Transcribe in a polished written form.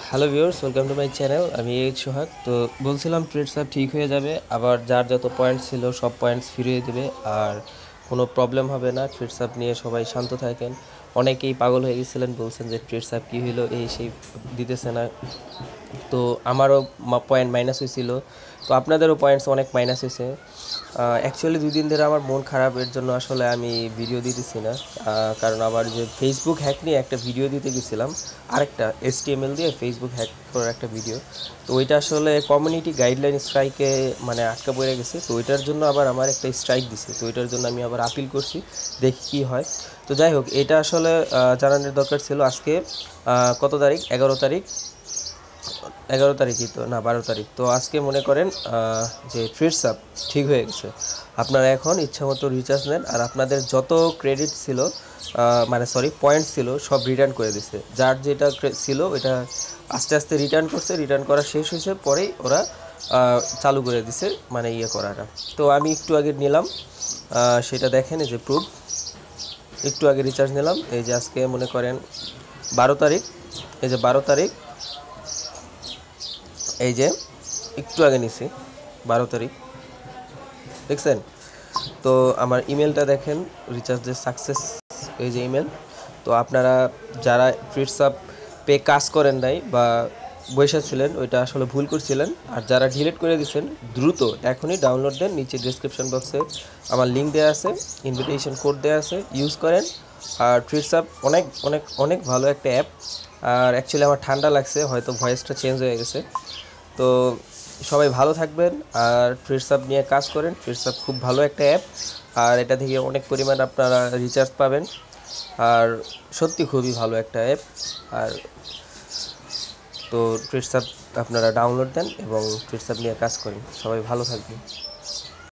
Hello viewers, welcome to my channel. আমি সোহাগ। তো বলছিলাম ট্রেড সাব ঠিক হয়ে যাবে, আবার যার যত পয়েন্টস ছিল সব পয়েন্টস ফিরিয়ে দেবে, আর কোনো প্রবলেম হবে না। ট্রেড সাব নিয়ে সবাই শান্ত থাকেন। অনেকেই পাগল হয়ে গেছিলেন, বলছেন যে ট্রেড সাব কী হলো, এই সেই দিতেছে না। তো আমারও পয়েন্ট মাইনাস হয়েছিল, তো আপনাদেরও পয়েন্টস অনেক মাইনাস হয়েছে। অ্যাকচুয়ালি 2 দিন ধরে আমার মন খারাপ, এর জন্য আসলে আমি ভিডিও দিতেছি না। কারণ আবার যে ফেসবুক হ্যাক নিয়ে একটা ভিডিও দিতে গেছিলাম, আরেকটা HTML দিয়ে ফেসবুক হ্যাক করার একটা ভিডিও। তো ওইটা আসলে কমিউনিটি গাইডলাইন স্ট্রাইকে মানে আটকা পড়ে গেছে। তো ওইটার জন্য আবার আমার একটা স্ট্রাইক দিছে। তো ওইটার জন্য আমি আবার আপিল করছি, দেখি কী হয়। তো যাই হোক, এটা আসলে জানানোর দরকার ছিল। আজকে কত তারিখ? 11 তারিখ। 11 তারিখই তো, না 12 তারিখ। তো আজকে মনে করেন যে ট্রেডস আপ ঠিক হয়ে গেছে। আপনারা এখন ইচ্ছামতো রিচার্জ নেন, আর আপনাদের যত ক্রেডিট ছিল, মানে সরি পয়েন্টস ছিল, সব রিটার্ন করে দিছে। যার যেটা ছিল ওইটা আস্তে আস্তে রিটার্ন করছে, রিটার্ন করা শেষ হয়েছে পরেই ওরা চালু করে দিছে, মানে ইয়ে করাটা। তো আমি একটু আগে নিলাম, সেটা দেখেন, এই যে প্রুফ। একটু আগে রিচার্জ নিলাম, এই যে আজকে মনে করেন 12 তারিখ। এই যে 12 তারিখ, এই যে একটু আগে নিছি 12 তারিখ, দেখছেন? তো আমার ইমেলটা দেখেন, রিচার্জের সাকসেস, এই যে ইমেল। তো আপনারা যারা ট্রেডস আপ পে কাজ করেন নাই বা বসে ছিলেন, ওইটা আসলে ভুল করছিলেন। আর যারা ডিলিট করে দিয়েছেন, দ্রুত এখনই ডাউনলোড দেন। নিচে ডিসক্রিপশন বক্সে আমার লিঙ্ক দেওয়া আছে, ইনভিটেশন কোড দেওয়া আছে, ইউজ করেন। আর ট্রেডস আপ অনেক অনেক অনেক ভালো একটা অ্যাপ। আর অ্যাকচুয়ালি আমার ঠান্ডা লাগছে, হয়তো ভয়েসটা চেঞ্জ হয়ে গেছে। তো সবাই ভালো থাকবেন, আর ট্রেডস আপ নিয়ে কাজ করেন। ট্রেডস আপ খুব ভালো একটা অ্যাপ, আর এটা থেকে অনেক পরিমাণ আপনারা রিচার্জ পাবেন। আর সত্যি খুবই ভালো একটা অ্যাপ। আর তো ট্রেডস আপ আপনারা ডাউনলোড দেন এবং ট্রেডস আপ নিয়ে কাজ করেন। সবাই ভালো থাকবেন।